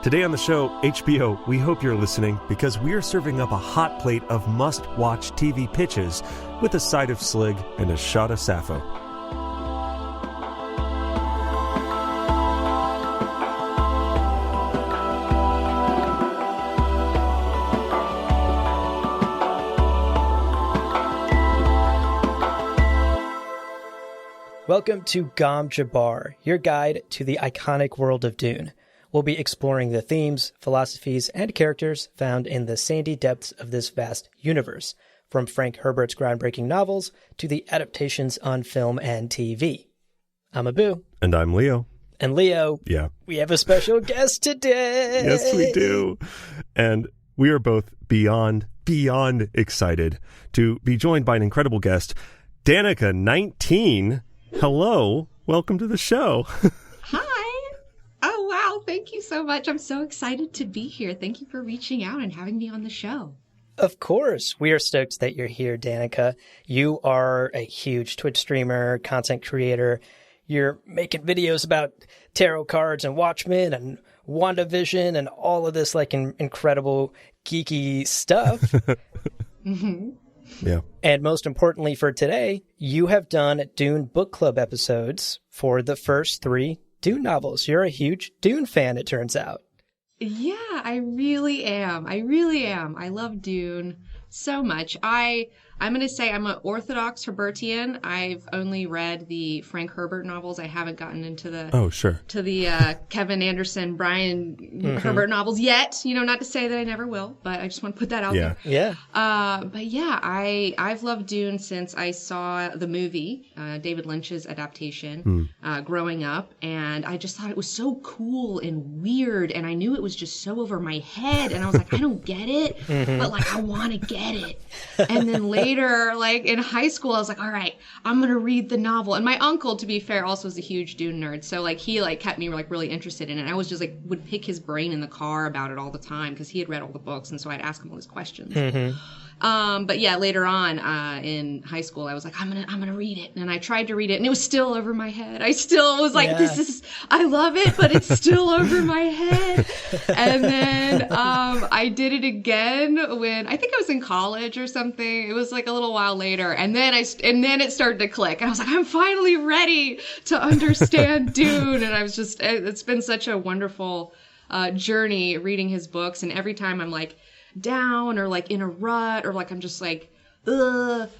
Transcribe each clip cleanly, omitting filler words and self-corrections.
Today on the show, HBO, we hope you're listening because we are serving up a hot plate of must-watch TV pitches with a side of Slig and a shot of Sappho. Welcome to Gom Jabbar, your guide to the iconic world of Dune. We'll be exploring the themes, philosophies, and characters found in the sandy depths of this vast universe, from Frank Herbert's groundbreaking novels to the adaptations on film and TV. I'm Abu. And I'm Leo. And Leo, we have a special guest today. Yes, we do. And we are both beyond excited to be joined by an incredible guest, DanikaXIX. Hello. Welcome to the show. Hi. Oh, wow. Thank you so much. I'm so excited to be here. Thank you for reaching out and having me on the show. Of course. We are stoked that you're here, Danika. You are a huge Twitch streamer, content creator. You're making videos about tarot cards and Watchmen and WandaVision and all of this like incredible geeky stuff. Mm-hmm. Yeah. And most importantly for today, you have done Dune book club episodes for the first 3 Dune novels. You're a huge Dune fan, it turns out. Yeah, I really am. I love Dune so much. I'm going to say I'm an Orthodox Herbertian. I've only read the Frank Herbert novels. I haven't gotten into the Kevin Anderson, Brian Herbert novels yet. You know, not to say that I never will, but I just want to put that out there. Yeah. But yeah, I've loved Dune since I saw the movie, David Lynch's adaptation, growing up, and I just thought it was so cool and weird, and I knew it was just so over my head, and I was like, I don't get it, but like I want to get it. And then later, like in high school, I was like, all right, I'm going to read the novel. And my uncle, to be fair, also was a huge Dune nerd. So like he like kept me like really interested in it. I was just like would pick his brain in the car about it all the time because he had read all the books. And so I'd ask him all these questions. But yeah, later on in high school, I was like, I'm gonna read it. And I tried to read it and it was still over my head. I still was like, I love it, but it's still over my head. And then I did it again when I think I was in college or something. It was like a little while later. And then it started to click. And I was like, I'm finally ready to understand Dune. And I was just, it's been such a wonderful journey reading his books. And every time I'm like, down or like in a rut or like I'm just like I'll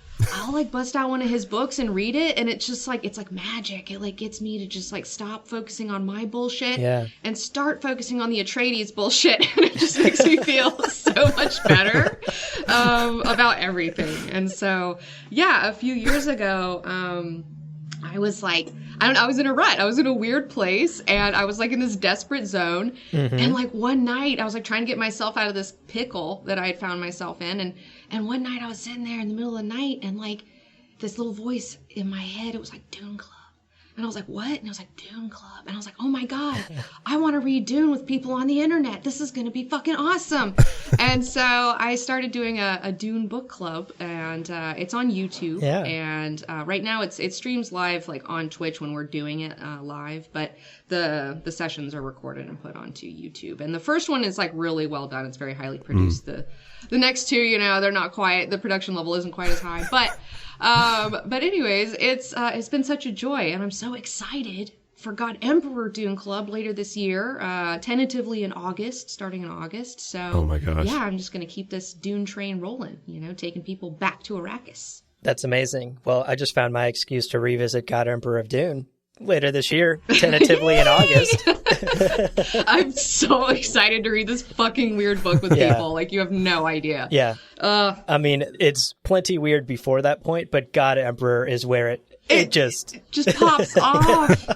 like bust out one of his books and read it and it's just like it's like magic. It like gets me to just like stop focusing on my bullshit and start focusing on the Atreides bullshit. And it just makes me feel so much better about everything. And so yeah, a few years ago I was like, I was in a rut. I was in a weird place and I was like in this desperate zone. And like one night I was like trying to get myself out of this pickle that I had found myself in. And one night I was sitting there in the middle of the night and like this little voice in my head, it was like Dune Club. And I was like, what? And I was like, Dune Club. And I was like, oh my God, I want to read Dune with people on the internet. This is going to be fucking awesome. And so I started doing a Dune book club and it's on YouTube. Yeah. And right now it streams live like on Twitch when we're doing it live. But the sessions are recorded and put onto YouTube. And the first one is like really well done. It's very highly produced. The next two, you know, they're not quite, the production level isn't quite as high. But anyways, it's been such a joy, and I'm so excited for God Emperor Dune Club later this year, tentatively in August, starting in August. So, oh my gosh. Yeah, I'm just going to keep this Dune train rolling, you know, taking people back to Arrakis. That's amazing. Well, I just found my excuse to revisit God Emperor of Dune later this year, tentatively in August. I'm so excited to read this fucking weird book with people. Like, you have no idea. Yeah. I mean, it's plenty weird before that point, but God Emperor is where it just pops off.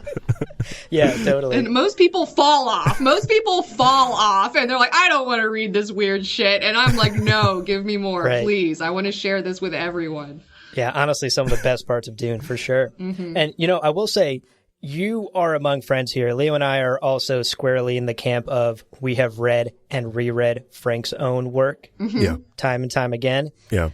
Yeah, totally. And most people fall off. And they're like, I don't want to read this weird shit. And I'm like, no, give me more, please. I want to share this with everyone. Yeah, honestly, some of the best parts of Dune, for sure. And, you know, I will say, you are among friends here. Leo and I are also squarely in the camp of we have read and reread Frank's own work time and time again. Yeah.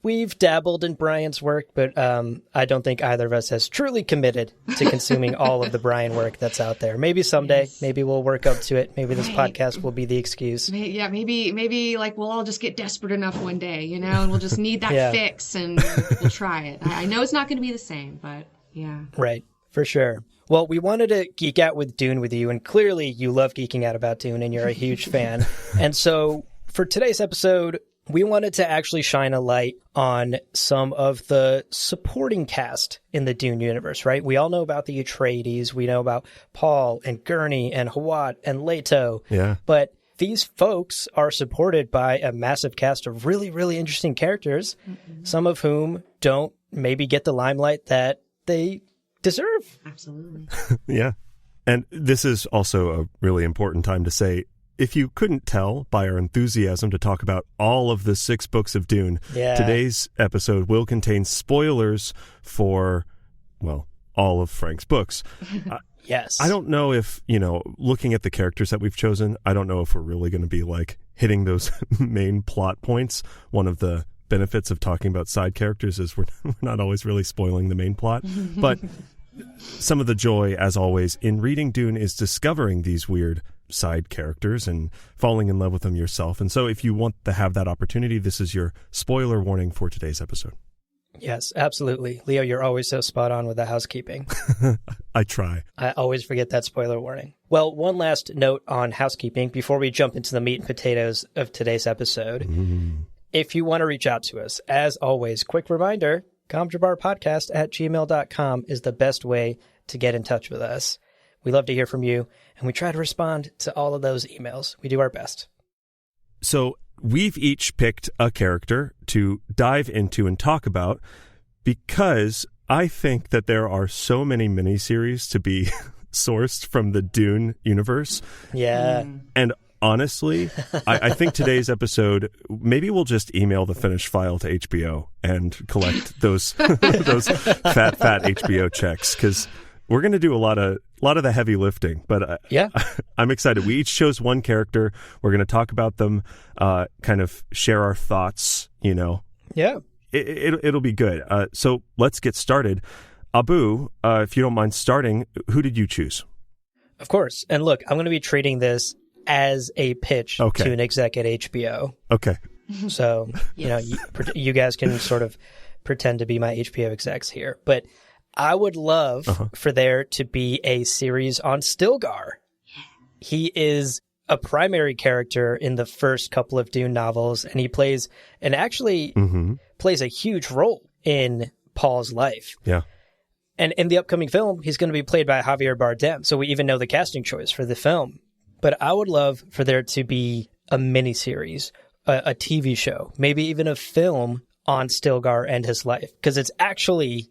We've dabbled in Brian's work, but I don't think either of us has truly committed to consuming all of the Brian work that's out there. Maybe someday, maybe we'll work up to it. Maybe this podcast will be the excuse. Yeah, maybe like we'll all just get desperate enough one day, you know, and we'll just need that fix and we'll try it. I know it's not going to be the same, but yeah. Right, for sure. Well, we wanted to geek out with Dune with you, and clearly you love geeking out about Dune and you're a huge fan. And so for today's episode, we wanted to actually shine a light on some of the supporting cast in the Dune universe, right? We all know about the Atreides. We know about Paul and Gurney and Hawat and Leto. Yeah. But these folks are supported by a massive cast of really, really interesting characters, some of whom don't maybe get the limelight that they deserve. Absolutely. Yeah. And this is also a really important time to say, if you couldn't tell by our enthusiasm to talk about all of the 6 books of Dune, today's episode will contain spoilers for, well, all of Frank's books. Yes. I don't know if, looking at the characters that we've chosen, I don't know if we're really going to be like hitting those main plot points. One of the benefits of talking about side characters is we're not always really spoiling the main plot. But some of the joy, as always, in reading Dune is discovering these weird side characters and falling in love with them yourself. And so if you want to have that opportunity, this is your spoiler warning for today's episode. Yes, absolutely. Leo, you're always so spot on with the housekeeping. I try. I always forget that spoiler warning. Well, one last note on housekeeping before we jump into the meat and potatoes of today's episode. If you want to reach out to us, as always, quick reminder, comjabarpodcast@gmail.com is the best way to get in touch with us. We love to hear from you, and we try to respond to all of those emails. We do our best. So we've each picked a character to dive into and talk about because I think that there are so many miniseries to be sourced from the Dune universe. Yeah. And honestly, I think today's episode, maybe we'll just email the finished file to HBO and collect those those fat HBO checks, because we're going to do a lot of the heavy lifting. But I'm excited. We each chose one character. We're going to talk about them, kind of share our thoughts. Yeah. It'll be good. So let's get started. Abu, if you don't mind starting, who did you choose? Of course. And look, I'm going to be treating this as a pitch to an exec at HBO. Okay. So, you guys can sort of pretend to be my HBO execs here. But I would love for there to be a series on Stilgar. He is a primary character in the first couple of Dune novels, and he plays a huge role in Paul's life. Yeah. And in the upcoming film, he's going to be played by Javier Bardem, so we even know the casting choice for the film. But I would love for there to be a miniseries, a TV show, maybe even a film on Stilgar and his life, because it's actually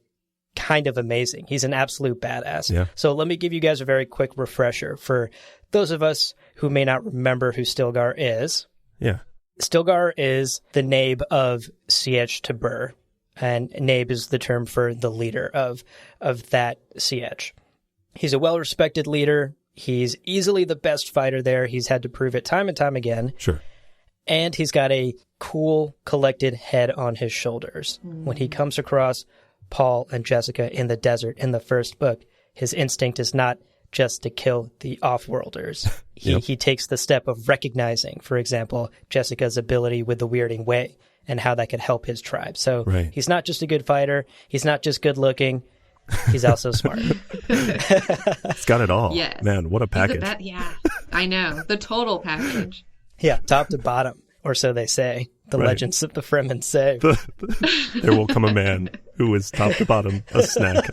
kind of amazing. He's an absolute badass. Yeah. So let me give you guys a very quick refresher for those of us who may not remember who Stilgar is. Yeah. Stilgar is the Nabe of Sietch Tabr, and Nabe is the term for the leader of that Sietch. He's a well-respected leader. He's easily the best fighter there. He's had to prove it time and time again. Sure. And he's got a cool, collected head on his shoulders. When he comes across Paul and Jessica in the desert in the first book, his instinct is not just to kill the off-worlders. He takes the step of recognizing, for example, Jessica's ability with the weirding way and how that could help his tribe. So he's not just a good fighter. He's not just good looking. He's also smart. It's got it all. Yes. Man, what a package. I know. The total package. Yeah, top to bottom, or so they say. The legends of the Fremen say. There will come a man who is top to bottom a snack.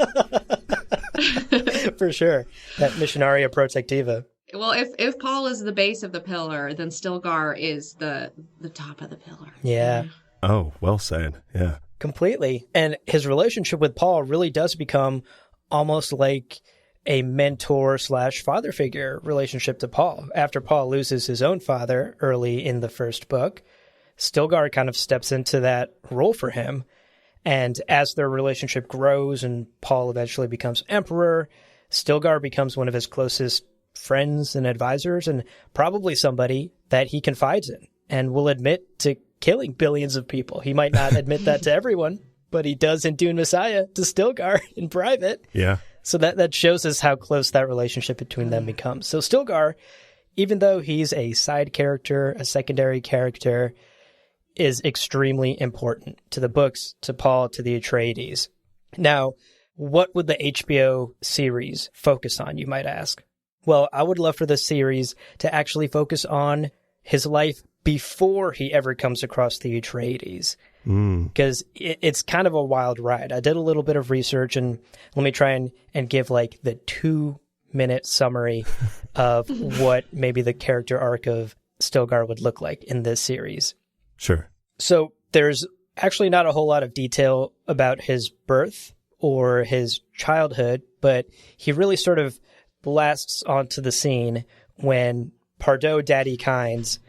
For sure. That Missionaria Protectiva. Well, if Paul is the base of the pillar, then Stilgar is the top of the pillar. Yeah. Oh, well said. Yeah. Completely. And his relationship with Paul really does become almost like a mentor/father figure relationship to Paul. After Paul loses his own father early in the first book, Stilgar kind of steps into that role for him. And as their relationship grows and Paul eventually becomes emperor, Stilgar becomes one of his closest friends and advisors, and probably somebody that he confides in and will admit to killing billions of people. He might not admit that to everyone, but he does in Dune Messiah to Stilgar in private. Yeah. So that shows us how close that relationship between them becomes. So Stilgar, even though he's a side character, a secondary character, is extremely important to the books, to Paul, to the Atreides. Now, what would the HBO series focus on, you might ask? Well, I would love for the series to actually focus on his life before he ever comes across the Atreides. Because it's kind of a wild ride. I did a little bit of research, and let me try and give like the 2-minute summary of what maybe the character arc of Stilgar would look like in this series. Sure. So there's actually not a whole lot of detail about his birth or his childhood, but he really sort of blasts onto the scene when Pardo DanikaXIX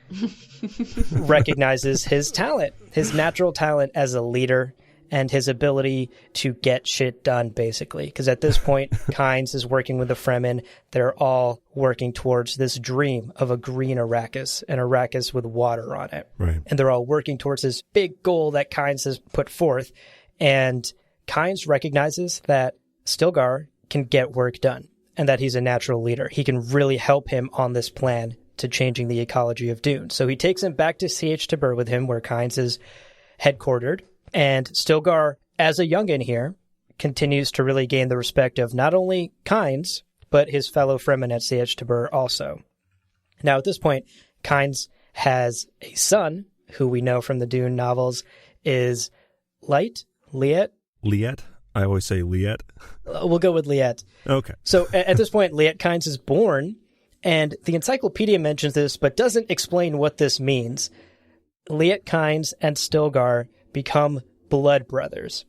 recognizes his talent, his natural talent as a leader, and his ability to get shit done, basically. Because at this point, Kynes is working with the Fremen. They're all working towards this dream of a green Arrakis, an Arrakis with water on it. Right. And they're all working towards this big goal that Kynes has put forth. And Kynes recognizes that Stilgar can get work done and that he's a natural leader. He can really help him on this plan to changing the ecology of Dune. So he takes him back to C.H. Tabur with him, where Kynes is headquartered. And Stilgar, as a youngin' here, continues to really gain the respect of not only Kynes, but his fellow Fremen at C.H. Tabur also. Now, at this point, Kynes has a son, who we know from the Dune novels is Liet? Liet? I always say Liet. We'll go with Liet. Okay. So at this point, Liet Kynes is born, and the encyclopedia mentions this, but doesn't explain what this means. Liet Kynes and Stilgar become blood brothers.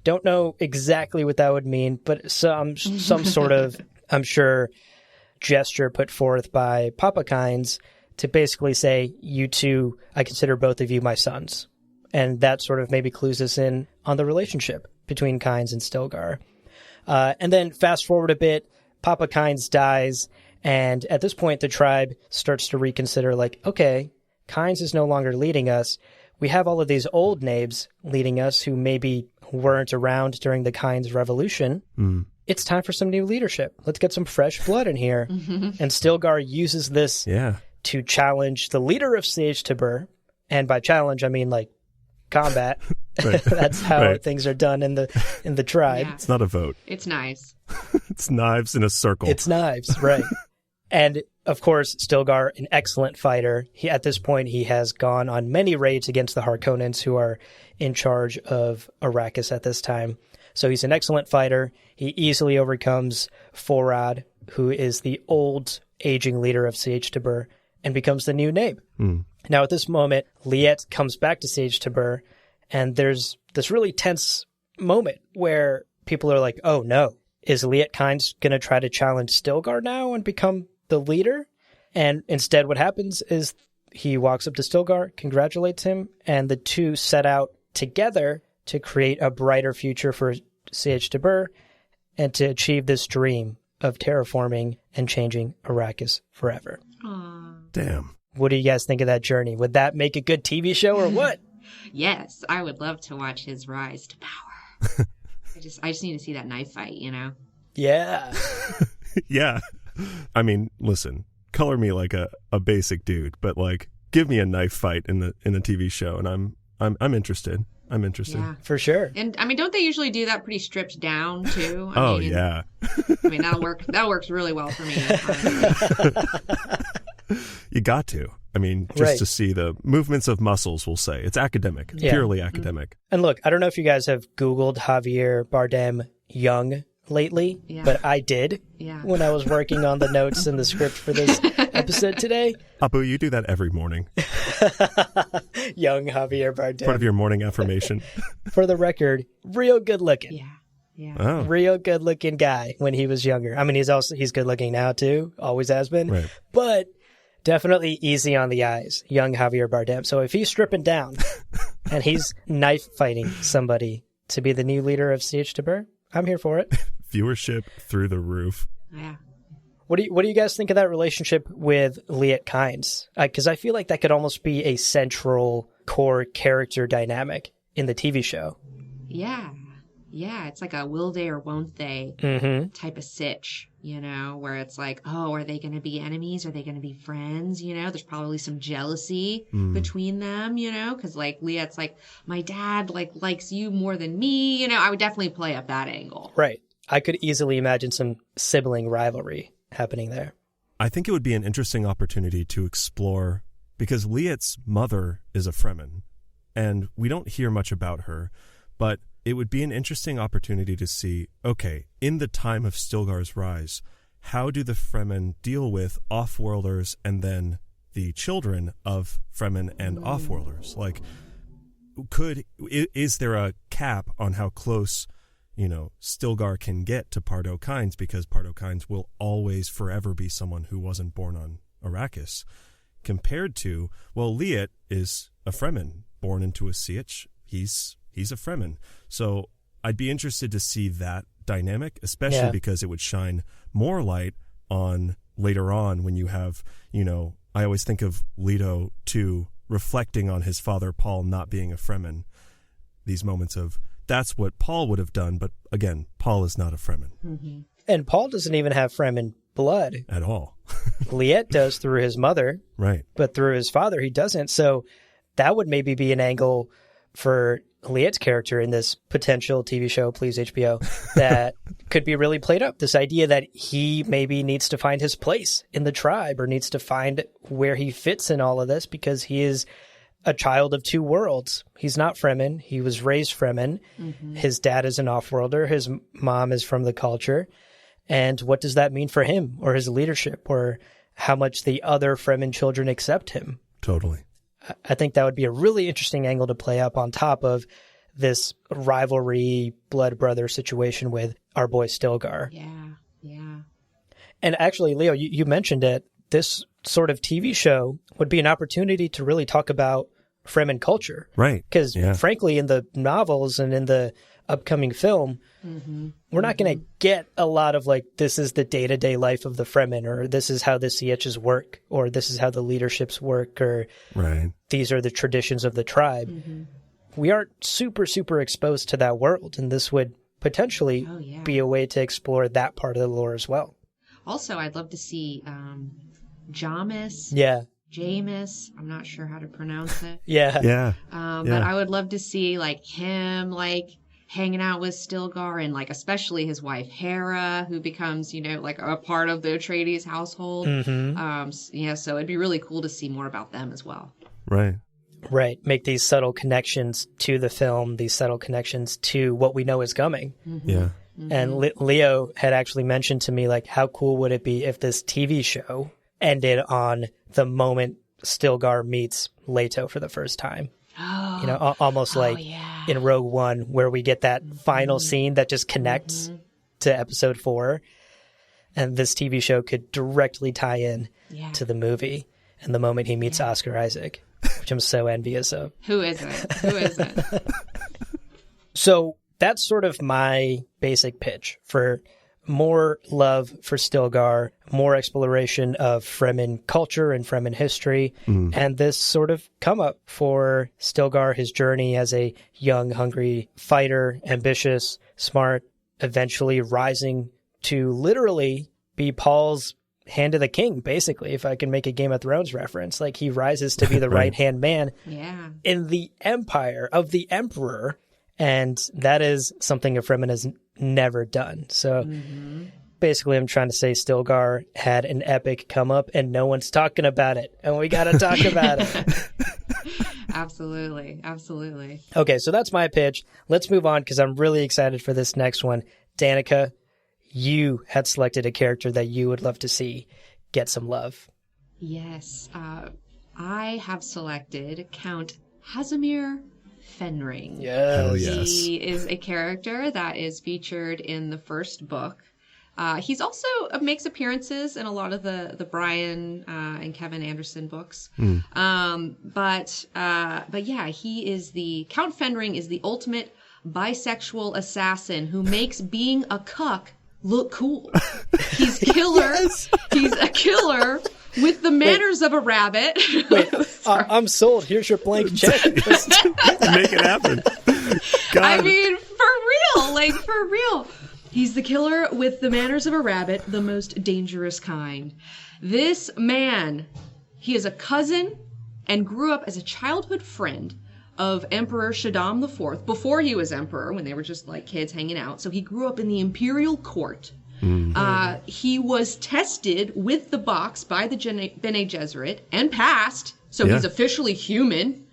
Don't know exactly what that would mean, but some sort of, I'm sure, gesture put forth by Papa Kynes to basically say, you two, I consider both of you my sons. And that sort of maybe clues us in on the relationship between Kynes and Stilgar. And then fast forward a bit, Papa Kynes dies, and at this point the tribe starts to reconsider, like, okay, Kynes is no longer leading us. We have all of these old nabes leading us who maybe weren't around during the Kynes revolution. It's time for some new leadership. Let's get some fresh blood in here. And Stilgar uses this to challenge the leader of C.H. Tabur. And by challenge, I mean like combat. That's how things are done in the tribe. Yeah. It's not a vote. It's knives. It's knives in a circle. It's knives, right. And of course, Stilgar, an excellent fighter. At this point, he has gone on many raids against the Harkonnens, who are in charge of Arrakis at this time. So he's an excellent fighter. He easily overcomes Forad, who is the old, aging leader of C.H. Tabur, and becomes the new Nabe. Now, at this moment, Liet comes back to C.H. Tabur, and there's this really tense moment where people are like, oh no, is Liet Kynes going to try to challenge Stilgar now and become the leader? And instead what happens is he walks up to Stilgar, congratulates him, and the two set out together to create a brighter future for C.H. Tabur and to achieve this dream of terraforming and changing Arrakis forever. Aww. Damn. What do you guys think of that journey? Would that make a good TV show or what? Yes, I would love to watch his rise to power. I just need to see that knife fight, you know? Yeah. Yeah. I mean, listen, color me like a basic dude, but like give me a knife fight in the TV show and I'm interested. I'm interested. Yeah. For sure. And I mean, don't they usually do that pretty stripped down too? I mean, that'll work. That works really well for me. You got to. I mean, just to see the movements of muscles, we'll say. It's academic. It's purely academic. And look, I don't know if you guys have Googled Javier Bardem young lately, but I did when I was working on the notes and the script for this episode today. Abu, you do that every morning. Young Javier Bardem. Part of your morning affirmation. For the record, real good looking. Yeah. Yeah. Oh. Real good looking guy when he was younger. I mean, he's good looking now too. Always has been. Right. But definitely easy on the eyes, young Javier Bardem. So if he's stripping down and he's knife fighting somebody to be the new leader of C.H. Tabur, I'm here for it. Viewership through the roof. Yeah. What do you guys think of that relationship with Liet Kynes? Because I feel like that could almost be a central core character dynamic in the TV show. Yeah. Yeah, it's like a will they or won't they type of sitch, you know, where it's like, oh, are they going to be enemies? Are they going to be friends? You know, there's probably some jealousy between them, you know, because like Liet's like, my dad like likes you more than me. You know, I would definitely play up that angle. Right. I could easily imagine some sibling rivalry happening there. I think it would be an interesting opportunity to explore, because Liet's mother is a Fremen, and we don't hear much about her, but it would be an interesting opportunity to see, okay, in the time of Stilgar's rise, how do the Fremen deal with off-worlders and then the children of Fremen and off-worlders? Like, is there a cap on how close, you know, Stilgar can get to Pardo Kynes, because Pardo Kynes will always forever be someone who wasn't born on Arrakis, compared to, well, Liet is a Fremen born into a Sietch. He's a Fremen. So I'd be interested to see that dynamic, especially because it would shine more light on later on when you have, you know, I always think of Leto too, reflecting on his father Paul not being a Fremen. These moments of, that's what Paul would have done, but again, Paul is not a Fremen. Mm-hmm. And Paul doesn't even have Fremen blood. At all. Liet does through his mother. Right. But through his father, he doesn't. So that would maybe be an angle for Liet's character in this potential TV show, please HBO, that could be really played up. This idea that he maybe needs to find his place in the tribe, or needs to find where he fits in all of this, because he is a child of two worlds. He's not Fremen. He was raised Fremen. Mm-hmm. His dad is an off-worlder. His mom is from the culture. And what does that mean for him or his leadership, or how much the other Fremen children accept him? Totally. I think that would be a really interesting angle to play up on top of this rivalry, blood brother situation with our boy Stilgar. Yeah, yeah. And actually, Leo, you mentioned it. This sort of TV show would be an opportunity to really talk about Fremen culture. Right. Because frankly, in the novels and in the upcoming film, we're not going to get a lot of like, this is the day-to-day life of the Fremen, or this is how the Sietches work, or this is how the leaderships work, or these are the traditions of the tribe. We aren't super, super exposed to that world, and this would potentially be a way to explore that part of the lore as well. Also, I'd love to see Jamis. Yeah. Jamis. I'm not sure how to pronounce it. But I would love to see like him like hanging out with Stilgar, and like especially his wife Hera, who becomes, you know, like a part of the Atreides household. So it'd be really cool to see more about them as well. Right. Make these subtle connections to the film, these subtle connections to what we know is coming. And Leo had actually mentioned to me, like, how cool would it be if this TV show ended on the moment Stilgar meets Leto for the first time? You know, almost like in Rogue One, where we get that final scene that just connects to episode 4. And this TV show could directly tie in to the movie and the moment he meets Oscar Isaac, which I'm so envious of. Who isn't? So that's sort of my basic pitch for more love for Stilgar, more exploration of Fremen culture and Fremen history, and this sort of come up for Stilgar, his journey as a young, hungry fighter, ambitious, smart, eventually rising to literally be Paul's hand of the king, basically, if I can make a Game of Thrones reference. Like, he rises to be the right-hand man in the empire of the emperor, and that is something a Fremen has never done. So basically, I'm trying to say Stilgar had an epic come up, and no one's talking about it, and we got to talk about it. Absolutely. Absolutely. Okay, so that's my pitch. Let's move on, because I'm really excited for this next one. Danica, you had selected a character that you would love to see get some love. Yes. I have selected Count Casimir Fenring. Yes. He is a character that is featured in the first book. He's also makes appearances in a lot of the Brian and Kevin Anderson books. But yeah, he is Count Fenring is the ultimate bisexual assassin who makes being a cuck look cool. He's killer. Yes. He's a killer with the manners of a rabbit. Wait, I'm sold. Here's your blank check. Make it happen. God. I mean, for real. He's the killer with the manners of a rabbit, the most dangerous kind. This man, he is a cousin and grew up as a childhood friend of Emperor Shaddam IV, before he was emperor, when they were just like kids hanging out. So he grew up in the imperial court. Mm-hmm. He was tested with the box by the Bene Gesserit and passed, so he's officially human.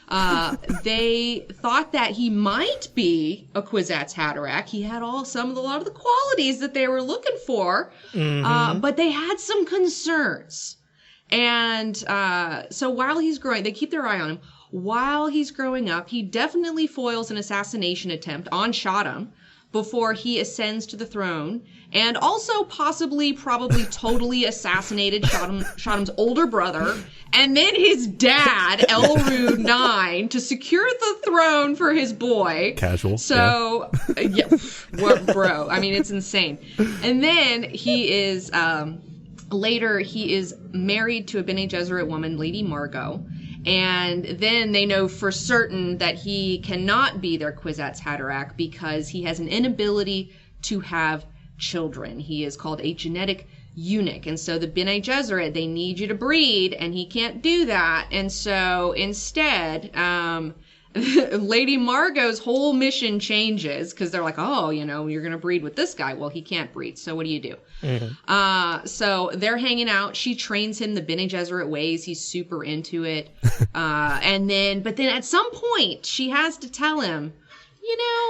They thought that he might be a Kwisatz Haderach. He had a lot of the qualities that they were looking for, but they had some concerns. And so while he's growing, they keep their eye on him. While he's growing up, he definitely foils an assassination attempt on Shaddam before he ascends to the throne, and also probably totally assassinated Shaddam's older brotro, and then his dad, Elrond IX, to secure the throne for his boy. Casual. So, bro, I mean, it's insane. And then he is, later he is married to a Bene Gesserit woman, Lady Margot. And then they know for certain that he cannot be their Kwisatz Haderach because he has an inability to have children. He is called a genetic eunuch. And so the Bene Gesserit, they need you to breed, and he can't do that. And so instead, Lady Margot's whole mission changes because they're like, oh, you're going to breed with this guy. Well, he can't breed. So what do you do? Mm-hmm. So they're hanging out. She trains him the Bene Gesserit ways. He's super into it. But then at some point she has to tell him,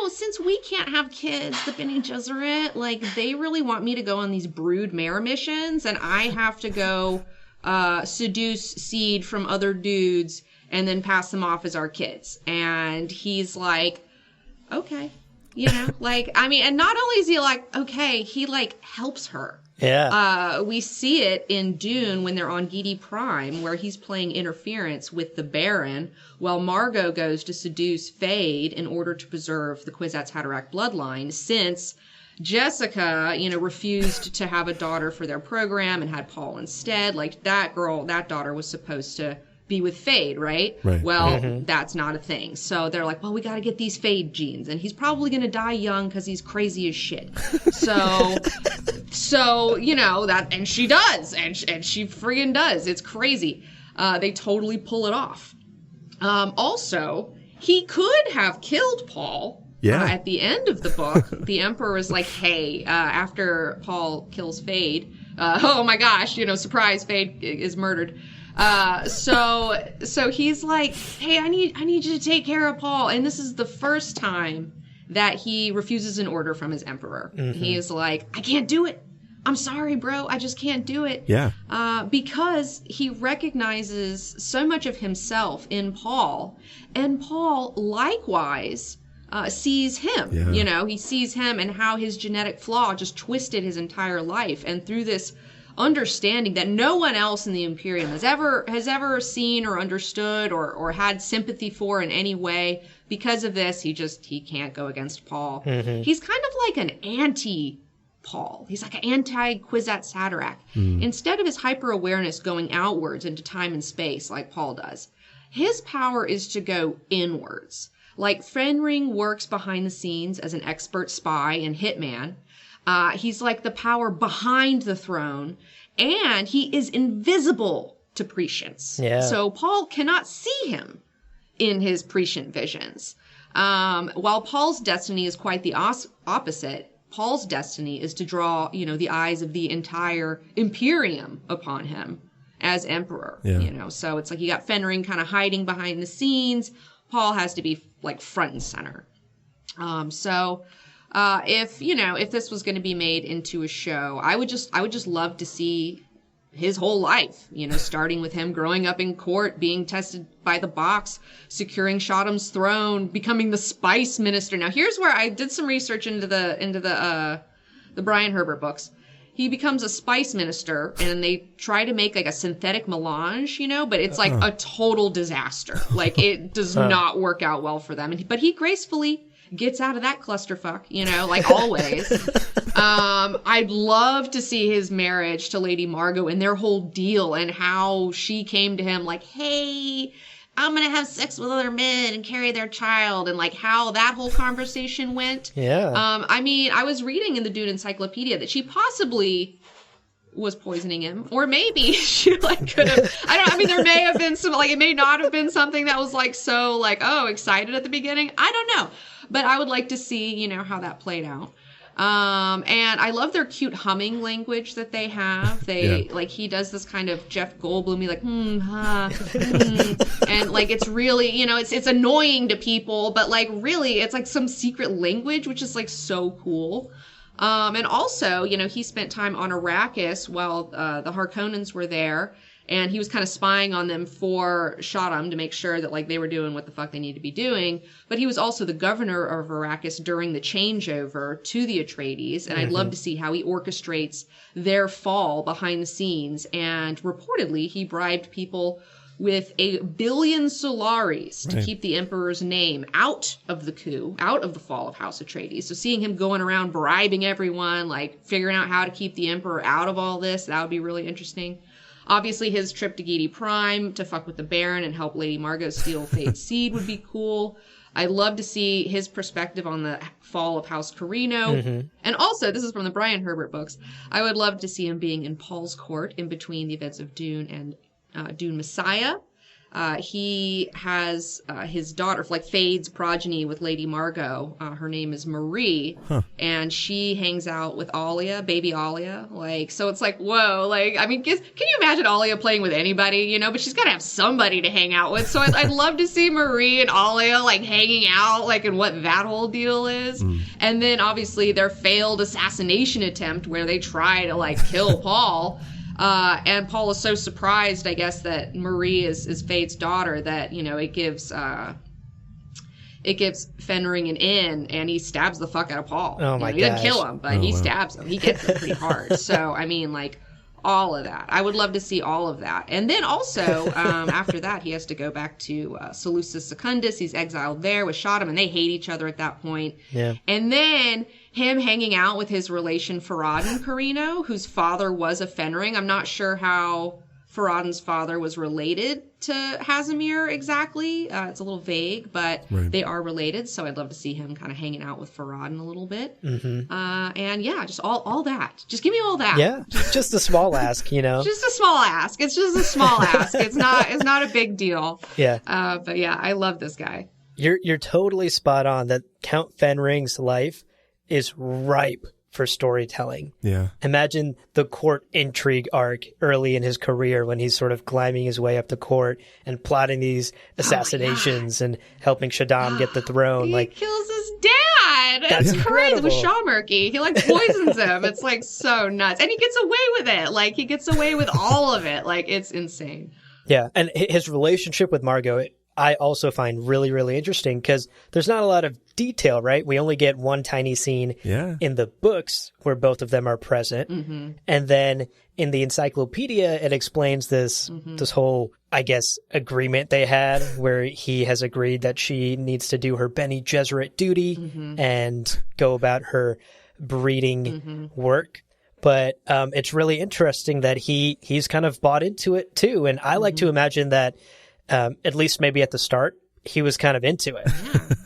since we can't have kids, the Bene Gesserit, they really want me to go on these brood mare missions, and I have to go seduce seed from other dudes and then pass them off as our kids. And he's like, okay, and not only is he like, okay, he helps her. Yeah. We see it in Dune when they're on Gidi Prime, where he's playing interference with the Baron, while Margot goes to seduce Fade in order to preserve the Kwisatz Haderach bloodline, since Jessica, refused to have a daughter for their program and had Paul instead. That daughter was supposed to be with Fade, right? Well, that's not a thing. So they're like, well, we got to get these Fade genes, and he's probably going to die young because he's crazy as shit. So that, and she does, and she friggin' does. It's crazy. They totally pull it off. Also, he could have killed Paul. Yeah. At the end of the book, the Emperor is like, hey, after Paul kills Fade, oh my gosh, surprise, Fade is murdered. So he's like, hey, I need you to take care of Paul. And this is the first time that he refuses an order from his emperor. Mm-hmm. He is like, I can't do it. I'm sorry, bro. I just can't do it. Yeah. Because he recognizes so much of himself in Paul, and Paul likewise sees him. Yeah. He sees him and how his genetic flaw just twisted his entire life. And through this understanding that no one else in the Imperium has ever seen or understood or had sympathy for in any way. Because of this, he can't go against Paul. Mm-hmm. He's kind of like an anti-Paul. He's like an anti-Kwisatz Haderach. Mm. Instead of his hyper-awareness going outwards into time and space like Paul does, his power is to go inwards. Like Fenring works behind the scenes as an expert spy and hitman. He's like the power behind the throne, and he is invisible to prescience. Yeah. So Paul cannot see him in his prescient visions. While Paul's destiny is quite the opposite, Paul's destiny is to draw, the eyes of the entire Imperium upon him as emperor. Yeah. So it's like you got Fenring kind of hiding behind the scenes. Paul has to be front and center. If this was going to be made into a show, I would just love to see his whole life, starting with him growing up in court, being tested by the box, securing Shaddam's throne, becoming the spice minister. Now, here's where I did some research into the Brian Herbert books. He becomes a spice minister, and they try to make a synthetic melange, but it's a total disaster. It does not work out well for them. But he gracefully gets out of that clusterfuck, you know, like always. I'd love to see his marriage to Lady Margot and their whole deal and how she came to him like, hey, I'm going to have sex with other men and carry their child, and like how that whole conversation went. Yeah. I mean, I was reading in the Dune Encyclopedia that she possibly was poisoning him, or maybe she like could have, I mean, there may have been some, like, it may not have been something that was like, so like, oh, excited at the beginning. I don't know, but I would like to see, you know, how that played out. And I love their cute humming language that they have. They like, he does this kind of Jeff Goldblum-y like, and like, it's really, you know, it's annoying to people, but like really it's like some secret language, which is like so cool. And also, you know, he spent time on Arrakis while the Harkonnens were there, and he was kind of spying on them for Shaddam to make sure that like they were doing what the fuck they need to be doing. But he was also the governor of Arrakis during the changeover to the Atreides, and I'd love to see how he orchestrates their fall behind the scenes. And reportedly, he bribed people with 1 billion Solaris to keep the Emperor's name out of the coup, out of the fall of House Atreides. So seeing him going around bribing everyone, like figuring out how to keep the Emperor out of all this, that would be really interesting. Obviously, his trip to Giedi Prime to fuck with the Baron and help Lady Margot steal Fate's seed would be cool. I'd love to see his perspective on the fall of House Carino. And also, this is from the Brian Herbert books, I would love to see him being in Paul's court in between the events of Dune and Dune Messiah. He has his daughter, like Fade's progeny with Lady Margot. Her name is Marie, and she hangs out with Alia, baby Alia. Like, so it's like, whoa, like, I mean, can you imagine Alia playing with anybody, you know? But she's got to have somebody to hang out with. So I'd love to see Marie and Alia, like, hanging out, like, and what that whole deal is. And then, obviously, their failed assassination attempt where they try to, like, kill Paul. And Paul is so surprised, I guess, that Marie is Fade's daughter that, you know, it gives Fenring an in, and he stabs the fuck out of Paul. Oh my gosh. He doesn't kill him, but he stabs him. He gets him pretty hard. So, I mean, like, all of that. I would love to see all of that. And then also, after that, he has to go back to Seleucus Secundus. He's exiled there with Shaddam, and they hate each other at that point. Yeah. And then him hanging out with his relation Farad'n Carino, whose father was a Fenring. I'm not sure how Farad'n's father was related to Hazimir exactly. It's a little vague, but they are related. So I'd love to see him kind of hanging out with Farad'n a little bit. And yeah, just all that. Just give me all that. Yeah, just a small ask, you know. Just a small ask. It's just a small ask. It's not a big deal. Yeah. But yeah, I love this guy. You're totally spot on that Count Fenring's life is ripe for storytelling. Yeah. Imagine the court intrigue arc early in his career when he's sort of climbing his way up the court and plotting these assassinations and helping Shaddam get the throne. He like kills his dad. That's It's crazy with incredible. Shawmurky. He like poisons him. It's like so nuts. And he gets away with it. Like he gets away with all of it. Like it's insane. Yeah. And his relationship with Margot, I also find really, really interesting because there's not a lot of detail, right? We only get one tiny scene in the books where both of them are present. And then in the encyclopedia, it explains this whole, I guess, agreement they had where he has agreed that she needs to do her Bene Gesserit duty and go about her breeding work. But it's really interesting that he's kind of bought into it too. And I like to imagine that at least maybe at the start, he was kind of into it.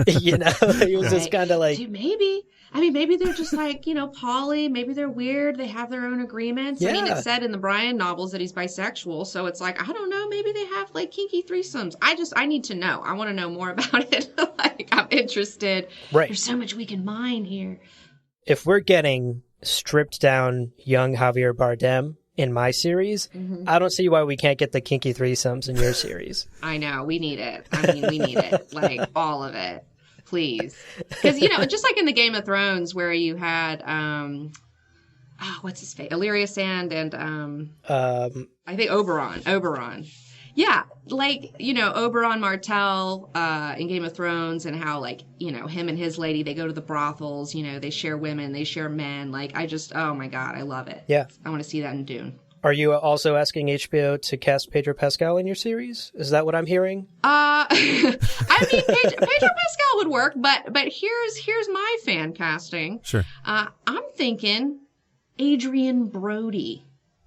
Yeah. You know, he was just kind of like... Dude, maybe. I mean, maybe they're just like, you know, poly. Maybe they're weird. They have their own agreements. I mean, it said in the Brian novels that he's bisexual. So it's like, I don't know. Maybe they have like kinky threesomes. I need to know. I want to know more about it. Like, I'm interested. Right. There's so much we can mine here. If we're getting stripped down young Javier Bardem in my series, I don't see why we can't get the kinky threesomes in your series. I know. We need it. I mean, we need it. Like, all of it. Please. Because, you know, just like in the Game of Thrones where you had, what's his face? Illyria Sand and, I think Oberon. Yeah. Like, you know, Oberon Martell, in Game of Thrones and how, like, you know, him and his lady, they go to the brothels, you know, they share women, they share men. Like, oh my God, I love it. Yeah. I want to see that in Dune. Are you also asking HBO to cast Pedro Pascal in your series? Is that what I'm hearing? I mean, Pedro Pascal would work, but here's my fan casting. Sure. I'm thinking Adrian Brody.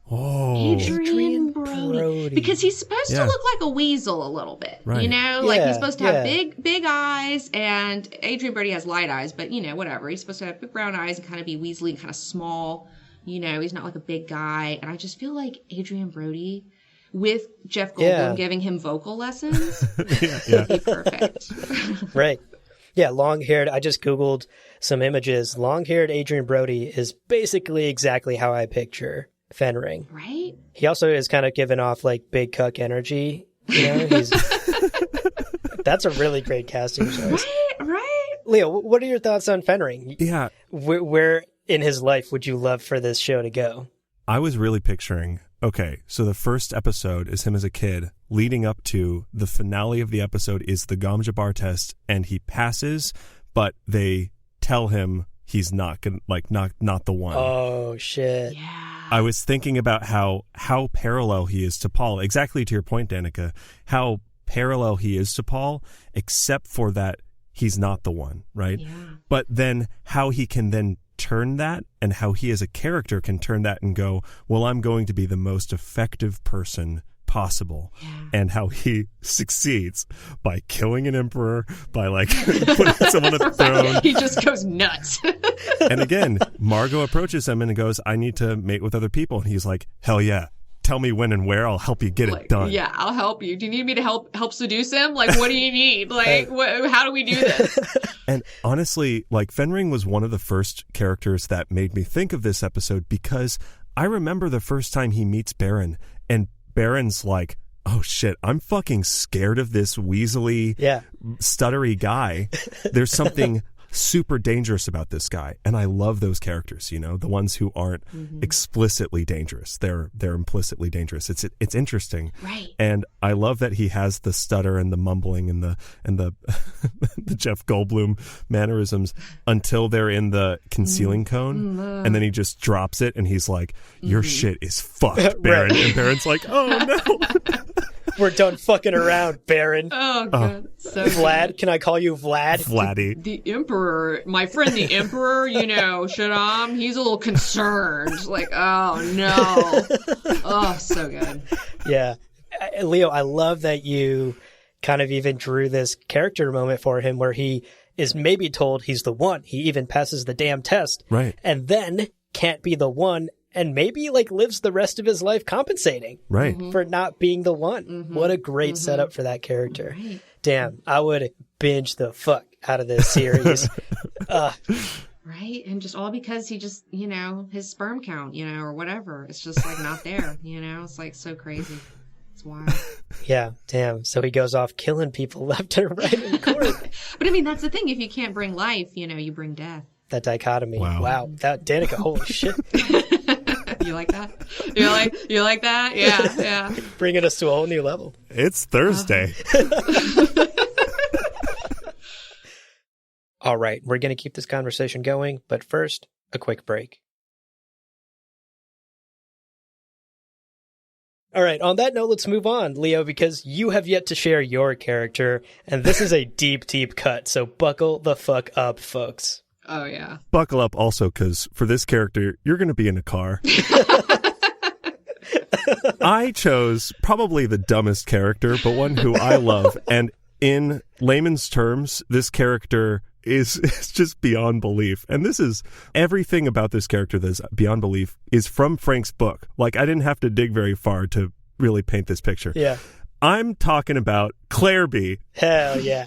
Oh, Adrian Brody. Because he's supposed to look like a weasel a little bit. Right. You know, like he's supposed to have big eyes, and Adrian Brody has light eyes, but whatever. He's supposed to have big brown eyes and kind of be weaselly and kind of small. He's not like a big guy. And I just feel like Adrian Brody, with Jeff Goldblum giving him vocal lessons, would be perfect. Right. Yeah, long-haired. I just Googled some images. Long-haired Adrian Brody is basically exactly how I picture Fenring. Right? He also is kind of giving off like big cuck energy. That's a really great casting choice. Right. Leo, what are your thoughts on Fenring? Yeah. Where in his life would you love for this show to go? I was really picturing, okay, so the first episode is him as a kid. Leading up to the finale of the episode is the Gamja bar test, and he passes, but they tell him he's not gonna, not the one. Oh shit. Yeah. I was thinking about how parallel he is to Paul. Exactly to your point, Danica. How parallel he is to Paul, except for that he's not the one, right? Yeah. But then how he can then turn that, and how he as a character can turn that and go, well, I'm going to be the most effective person possible. Yeah. And how he succeeds by killing an emperor, by putting someone on the throne. He just goes nuts. And again, Margot approaches him and goes, I need to mate with other people. And he's like, hell yeah. Tell me when and where. I'll help you get it done. Yeah, I'll help you. Do you need me to help seduce him? What do you need? How do we do this? And honestly, Fenring was one of the first characters that made me think of this episode, because I remember the first time he meets Baron, and Baron's like, oh shit, I'm fucking scared of this weaselly, stuttery guy. There's something super dangerous about this guy, and I love those characters, the ones who aren't explicitly dangerous. They're implicitly dangerous. It's interesting. Right. And I love that he has the stutter and the mumbling and the the Jeff Goldblum mannerisms until they're in the concealing cone, and then he just drops it and he's like, your shit is fucked, Baron. Right. And Baron's like, oh no. We're done fucking around, Baron. Oh, God. So Vlad, good. can I call you Vlad? Vladdy. The Emperor, my friend the Emperor, Shaddam, he's a little concerned. Oh, no. Oh, so good. Yeah. Leo, I love that you kind of even drew this character moment for him where he is maybe told he's the one. He even passes the damn test. Right. And then can't be the one, and maybe lives the rest of his life compensating for not being the one. What a great setup for that character. Right. Damn, I would binge the fuck out of this series. Right. And just all because he just, his sperm count, or whatever. It's just not there, it's so crazy. It's wild. Yeah, damn. So he goes off killing people left and right in court. But I mean, that's the thing. If you can't bring life, you bring death. That dichotomy. Wow. That Danica, holy shit. You like that? You like that? Yeah. Bringing us to a whole new level. It's Thursday. All right, we're going to keep this conversation going, but first, a quick break. All right, on that note, let's move on, Leo, because you have yet to share your character, and this is a deep, deep cut, so buckle the fuck up, folks. Oh, yeah. Buckle up also, because for this character, you're going to be in a car. I chose probably the dumbest character, but one who I love. And in layman's terms, this character is just beyond belief. And this is everything about this character that's beyond belief is from Frank's book. I didn't have to dig very far to really paint this picture. Yeah. I'm talking about Clairby. Hell yeah.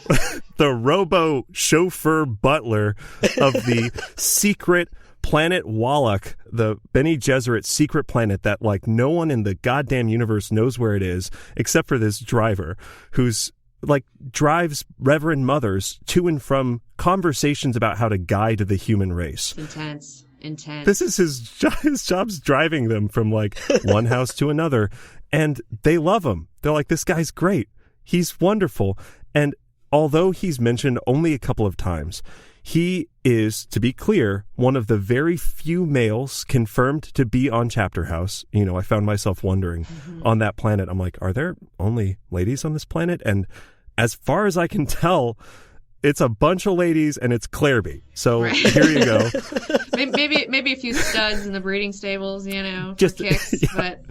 The robo chauffeur butler of the secret planet Wallach, the Bene Gesserit secret planet that no one in the goddamn universe knows where it is except for this driver who's drives Reverend Mothers to and from conversations about how to guide the human race. Intense. This is his job's driving them from one house to another, and they love him. They're like, this guy's great. He's wonderful. And although he's mentioned only a couple of times, he is, to be clear, one of the very few males confirmed to be on Chapter House. You know, I found myself wondering on that planet, I'm like, are there only ladies on this planet? And as far as I can tell, it's a bunch of ladies and it's Clairby. So here you go. maybe a few studs in the breeding stables, you know, just for kicks, yeah. but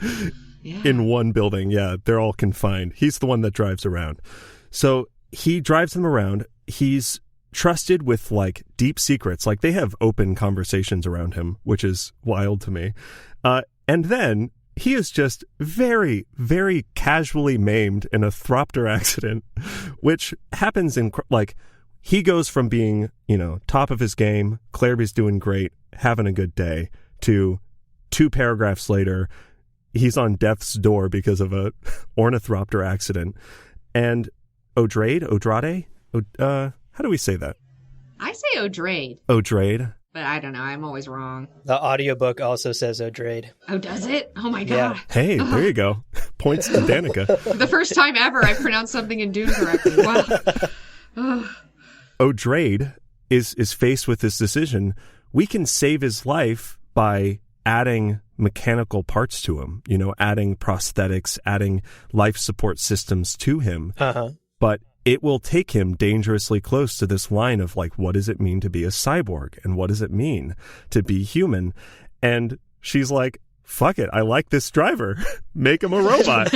yeah. In one building, yeah, they're all confined. He's the one that drives around. So he drives them around. He's trusted with like deep secrets. Like they have open conversations around him, which is wild to me. And then he is just very, very casually maimed in a thropter accident, which happens in like he goes from being, you know, top of his game, Clairby's doing great, having a good day, to 2 paragraphs later, he's on death's door because of a ornithopter accident. And Odrade, how do we say that? I say Odrade. Odrade. But I don't know. I'm always wrong. The audiobook also says Odrade. Oh, does it? Oh, my Yeah. God. Hey, there you go. Points to Danica. The first time ever I pronounced something in Dune correctly. Wow. Odrade is faced with this decision. We can save his life by adding mechanical parts to him, you know, adding prosthetics, adding life support systems to him. But it will take him dangerously close to this line of like, what does it mean to be a cyborg? And what does it mean to be human? And she's like, fuck it. I like this driver. Make him a robot.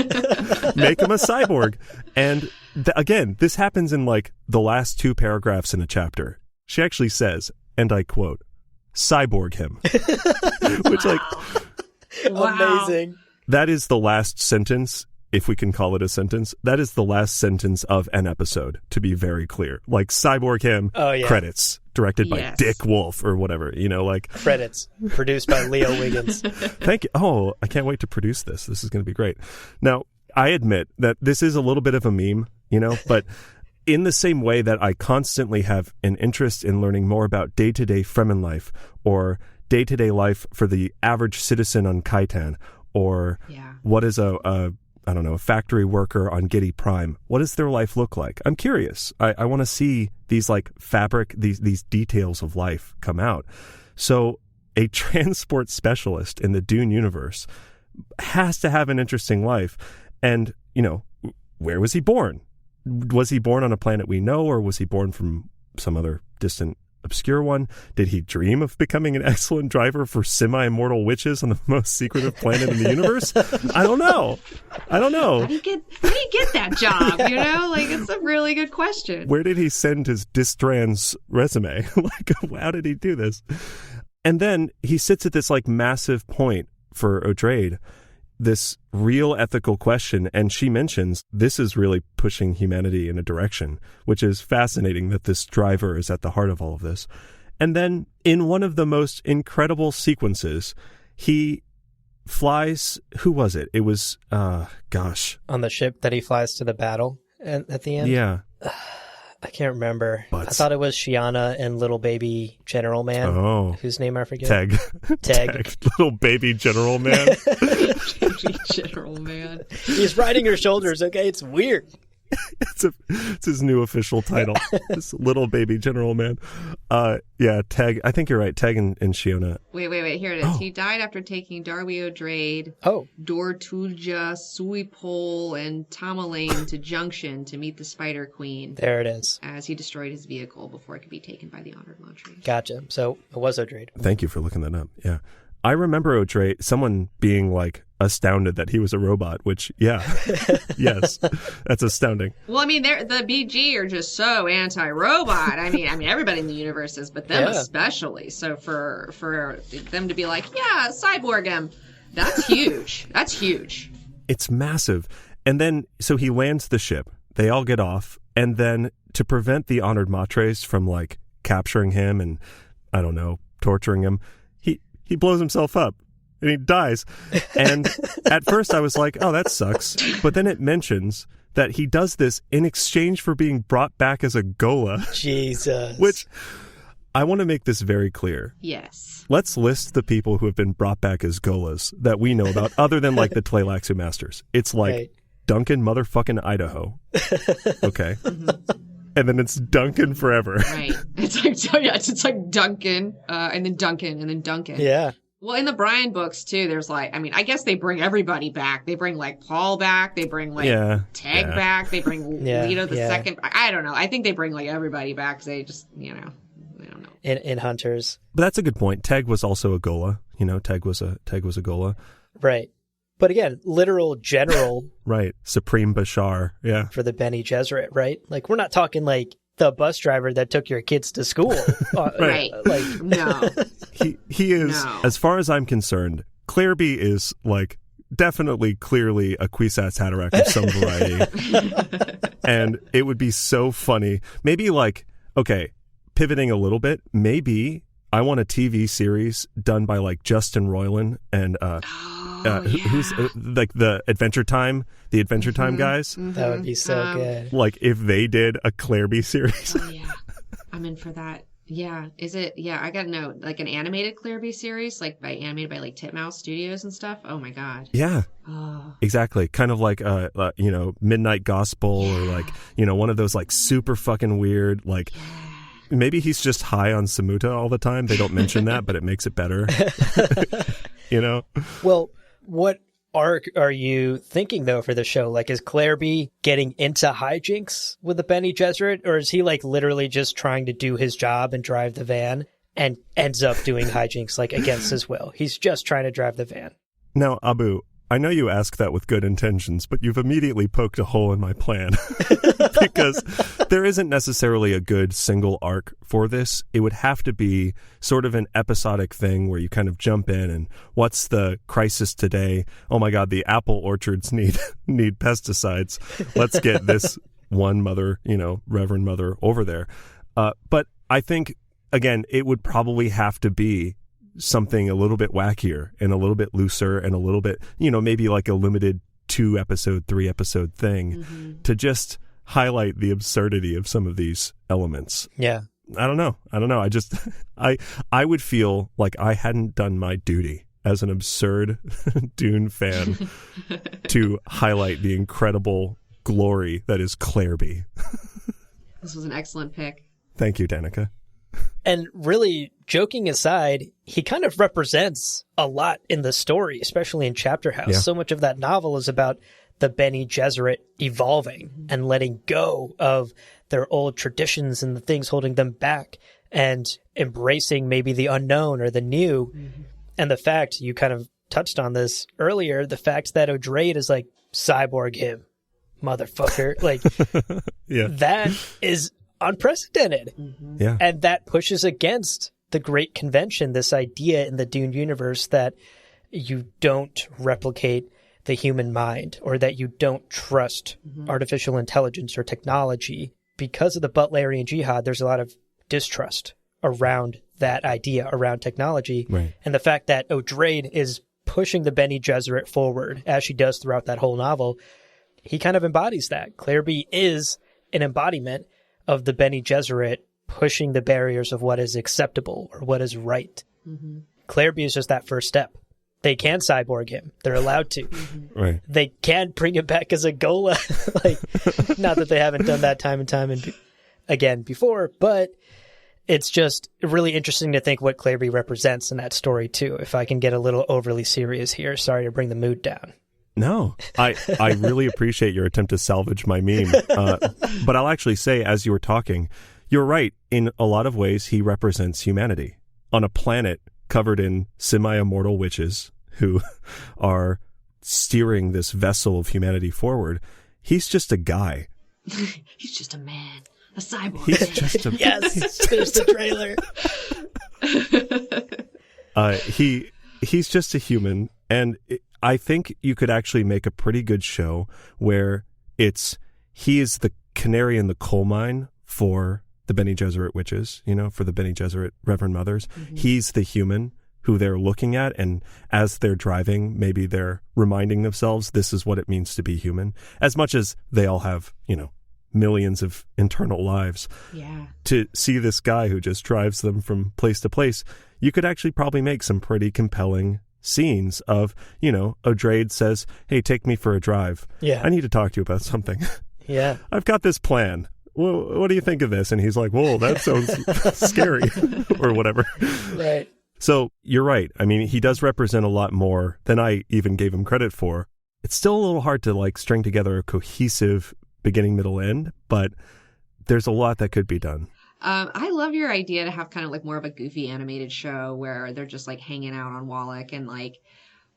Make him a cyborg. And again, this happens in like the last 2 paragraphs in a chapter. She actually says, and I quote, cyborg him. Which like, Amazing. that is the last sentence. If we can call it a sentence, that is the last sentence of an episode, to be very clear. Like, cyborg him, credits, directed by Dick Wolf or whatever, you know, like... Credits, produced by Leo Wiggins. Thank you. Oh, I can't wait to produce this. This is going to be great. Now, I admit that this is a little bit of a meme, you know, but in the same way that I constantly have an interest in learning more about day-to-day Fremen life or day-to-day life for the average citizen on Kaitan, or what is a factory worker on Giddy Prime. What does their life look like? I'm curious. I want to see these like fabric, these details of life come out. So a transport specialist in the Dune universe has to have an interesting life. And, you know, where was he born? Was he born on a planet we know, or was he born from some other distant, obscure one? Did he dream of becoming an excellent driver for semi-immortal witches on the most secretive planet in the universe? I don't know. How do you get that job? You know, like, it's a really good question. Where did he send his Distrans resume? Like, how did he do this? And then he sits at this like massive point for Odrade, this real ethical question, and she mentions this is really pushing humanity in a direction, which is fascinating that this driver is at the heart of all of this. And then in one of the most incredible sequences, he flies, who was it? It was, on the ship that he flies to the battle at the end? Yeah. I can't remember. Butts. I thought it was Shiana and little baby General Man, whose name I forget. Teg. Little baby General Man. Baby General Man. He's riding her shoulders, okay? It's weird. It's his new official title. This little baby General Man. Teg. I think you're right. Teg and Shiona. Wait. Here it is. He died after taking Darwi Odrade, Dortulja, Suipol, and Tamalane to Junction to meet the Spider Queen. There it is. As he destroyed his vehicle before it could be taken by the Honored Montrese. Gotcha. So it was Odrade. Thank you for looking that up. Yeah. I remember Odrade, someone being like astounded that he was a robot, which, yes, that's astounding. Well, I mean, the BG are just so anti-robot. I mean, everybody in the universe is, but them especially. So for them to be like, cyborg him, that's huge. That's huge. It's massive. And then, so he lands the ship. They all get off. And then to prevent the Honored Montrese from like capturing him and, I don't know, torturing him, he blows himself up and he dies. And at first I was like, oh, that sucks. But then it mentions that he does this in exchange for being brought back as a Gola. Jesus. Which I want to make this very clear. Yes. Let's list the people who have been brought back as Golas that we know about, other than like the Tleilaxu Masters. It's like Duncan motherfucking Idaho. Okay. and then it's Duncan forever. Right. It's like Duncan, and then Duncan, and then Duncan. Yeah. Well, in the Brian books too, there's like, I mean, I guess they bring everybody back. They bring like Paul back. They bring like Teg back. They bring Leto the second. I don't know. I think they bring like everybody back because they just, I don't know. In Hunters. But that's a good point. Teg was also a Gola. Teg was a Gola. Right. But again, literal general. Right. Supreme Bashar. Yeah. For the Bene Gesserit, right? Like, we're not talking like the bus driver that took your kids to school. Right. Like, no. He is, as far as I'm concerned, Clairby is like definitely clearly a Kwisatz Haderach of some variety. And it would be so funny. Maybe like, okay, pivoting a little bit, maybe I want a TV series done by like Justin Roiland and who's like the Adventure Time guys. That would be so good. Like if they did a Clairby series. Oh yeah, I'm in for that. Yeah, is it? Yeah, I gotta know, like an animated Clairby series, like animated by like Titmouse Studios and stuff. Oh my god. Yeah. Oh. Exactly. Kind of like Midnight Gospel or like one of those like super fucking weird like. Yeah. Maybe he's just high on Samuta all the time. They don't mention that, but it makes it better. Well, what arc are you thinking, though, for the show? Like, is Clairby getting into hijinks with the Bene Gesserit? Or is he, like, literally just trying to do his job and drive the van and ends up doing hijinks, like, against his will? He's just trying to drive the van. Now, Abu, I know you ask that with good intentions, but you've immediately poked a hole in my plan because there isn't necessarily a good single arc for this. It would have to be sort of an episodic thing where you kind of jump in and what's the crisis today? Oh my God, the apple orchards need pesticides. Let's get this one mother, Reverend Mother over there. But I think, again, it would probably have to be something a little bit wackier and a little bit looser and a little bit, maybe like a limited 2-episode, 3-episode thing to just highlight the absurdity of some of these elements. Yeah. I don't know. I just, I would feel like I hadn't done my duty as an absurd Dune fan to highlight the incredible glory that is Clairby. This was an excellent pick. Thank you, Danica. And really, joking aside, he kind of represents a lot in the story, especially in Chapter House. Yeah. So much of that novel is about the Bene Gesserit evolving and letting go of their old traditions and the things holding them back and embracing maybe the unknown or the new. And the fact, you kind of touched on this earlier, the fact that O'Drade is like, cyborg him, motherfucker. Like, that is unprecedented. Yeah. And that pushes against the great convention, this idea in the Dune universe that you don't replicate the human mind or that you don't trust artificial intelligence or technology. Because of the Butlerian Jihad, there's a lot of distrust around that idea, around technology. Right. And the fact that O'Drade is pushing the Bene Gesserit forward, as she does throughout that whole novel, he kind of embodies that. Clairby is an embodiment of the Bene Gesserit pushing the barriers of what is acceptable or what is right. Clairby is just that first step. They can cyborg him. They're allowed to. Right. They can bring him back as a Gola. Like, not that they haven't done that time and time again before, but it's just really interesting to think what Clairby represents in that story too. If I can get a little overly serious here, sorry to bring the mood down. No, I really appreciate your attempt to salvage my meme. But I'll actually say, as you were talking, you're right. In a lot of ways, he represents humanity on a planet covered in semi-immortal witches who are steering this vessel of humanity forward. He's just a guy. He's just a man. A cyborg. He's just a yes, there's the trailer. He's just a human, and I think you could actually make a pretty good show where he is the canary in the coal mine for the Bene Gesserit witches, for the Bene Gesserit Reverend Mothers. He's the human who they're looking at, and as they're driving, maybe they're reminding themselves this is what it means to be human, as much as they all have, millions of internal lives. Yeah. To see this guy who just drives them from place to place, you could actually probably make some pretty compelling scenes of, O'Drade says, hey, take me for a drive. Yeah. I need to talk to you about something. Yeah. I've got this plan. well, what do you think of this? And he's like, whoa, that sounds scary or whatever. Right. So you're right. I mean, he does represent a lot more than I even gave him credit for. It's still a little hard to like string together a cohesive beginning, middle, end, but there's a lot that could be done. I love your idea to have kind of like more of a goofy animated show where they're just like hanging out on Wallach and like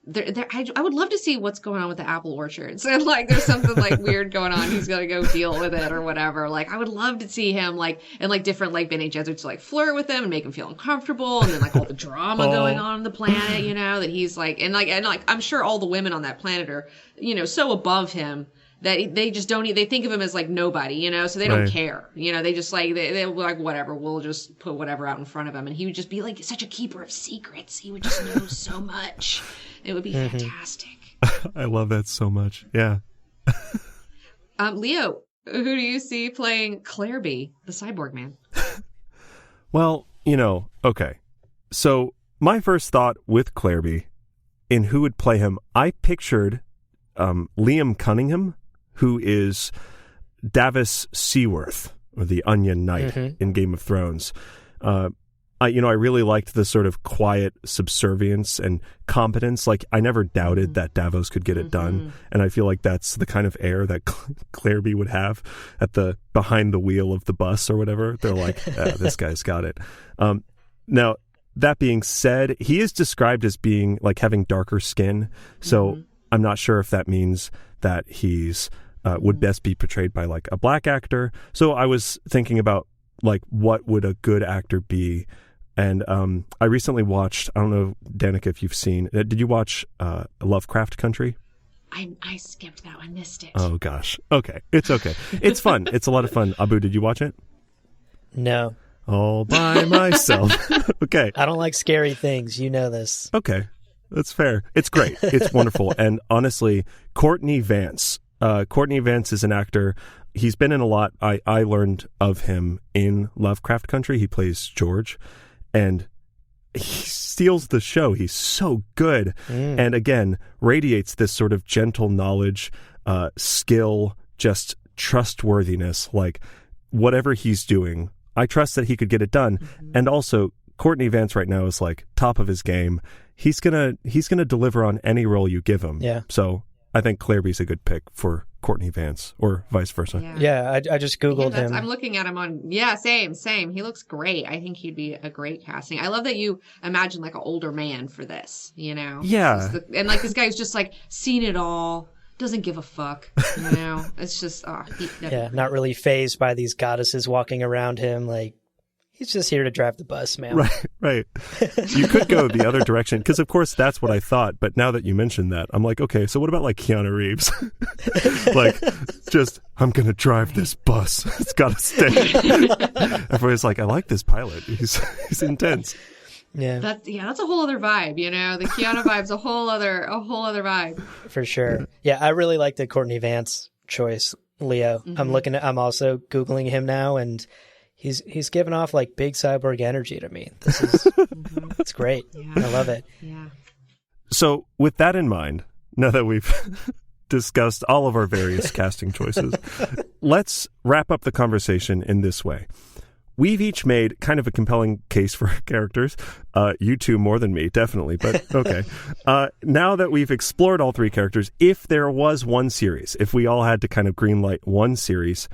I would love to see what's going on with the apple orchards and like there's something like weird going on. He's gonna go deal with it or whatever. Like I would love to see him like and like different like Bene Gesserit to like flirt with him and make him feel uncomfortable and then like all the drama going on the planet, you know, that he's like and like I'm sure all the women on that planet are, you know, so above him that they just don't, they think of him as like nobody, you know, so they don't care, you know, they just like, they're like, whatever, we'll just put whatever out in front of him. And he would just be like such a keeper of secrets. He would just know so much. It would be fantastic. I love that so much. Yeah. Leo, who do you see playing Clairby, the cyborg man? Well, you know, okay. So my first thought with Clairby in who would play him, I pictured Liam Cunningham, who is Davos Seaworth, or the Onion Knight in Game of Thrones. I really liked the sort of quiet subservience and competence. Like, I never doubted that Davos could get it done. And I feel like that's the kind of air that Clairby would have at the behind the wheel of the bus or whatever. They're like, this guy's got it. Now, that being said, he is described as being like having darker skin. So I'm not sure if that means that he's would best be portrayed by like a black actor. So I was thinking about like what would a good actor be, and I recently watched. I don't know, Danica, if you've seen. Did you watch Lovecraft Country? I skipped that one, missed it. Oh gosh. Okay, it's okay. It's fun. It's a lot of fun. Abu, did you watch it? No. All by myself. Okay. I don't like scary things. You know this. Okay. That's fair. It's great. It's wonderful. And honestly, Courtney Vance. Courtney Vance is an actor. He's been in a lot. I learned of him in Lovecraft Country. He plays George, and he steals the show. He's so good. And again, radiates this sort of gentle knowledge, skill, just trustworthiness. Like, whatever he's doing, I trust that he could get it done. And also, Courtney Vance right now is like top of his game. He's gonna deliver on any role you give him. Yeah. So I think Clairby's a good pick for Courtney Vance, or vice versa. Yeah, I just Googled him. I'm looking at him on, same. He looks great. I think he'd be a great casting. I love that you imagine like an older man for this, you know? Yeah. And like this guy's just like seen it all, doesn't give a fuck, you know? It's just, not really fazed by these goddesses walking around him, like, he's just here to drive the bus, man. Right. You could go the other direction, because of course that's what I thought. But now that you mentioned that, I'm like, okay, so what about like Keanu Reeves? Like, just, I'm going to drive this bus. It's got to stay. Everybody's like, I like this pilot. He's intense. Yeah. That's a whole other vibe, you know? The Keanu vibe's a whole other vibe. For sure. Yeah, I really like the Courtney Vance choice, Leo. I'm also Googling him now, and He's giving off like big cyborg energy to me. This is it's great. Yeah. I love it. Yeah. So with that in mind, now that we've discussed all of our various casting choices, let's wrap up the conversation in this way. We've each made kind of a compelling case for our characters. You two more than me, definitely, but okay. Now that we've explored all three characters, if there was one series, if we all had to kind of greenlight one series,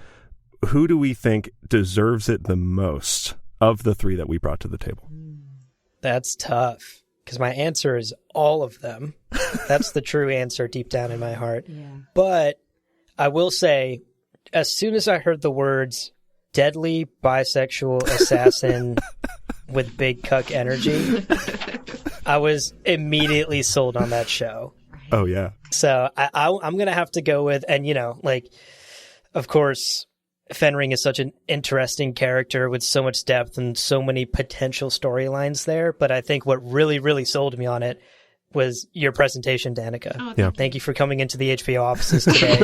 who do we think deserves it the most of the three that we brought to the table? That's tough, because my answer is all of them. That's the true answer deep down in my heart. Yeah. But I will say, as soon as I heard the words deadly bisexual assassin with big cuck energy, I was immediately sold on that show. Oh, yeah. So I'm going to have to go with, and of course, Fenring is such an interesting character with so much depth and so many potential storylines there. But I think what really, really sold me on it was your presentation, Danica. Oh, thank you for coming into the HBO offices today.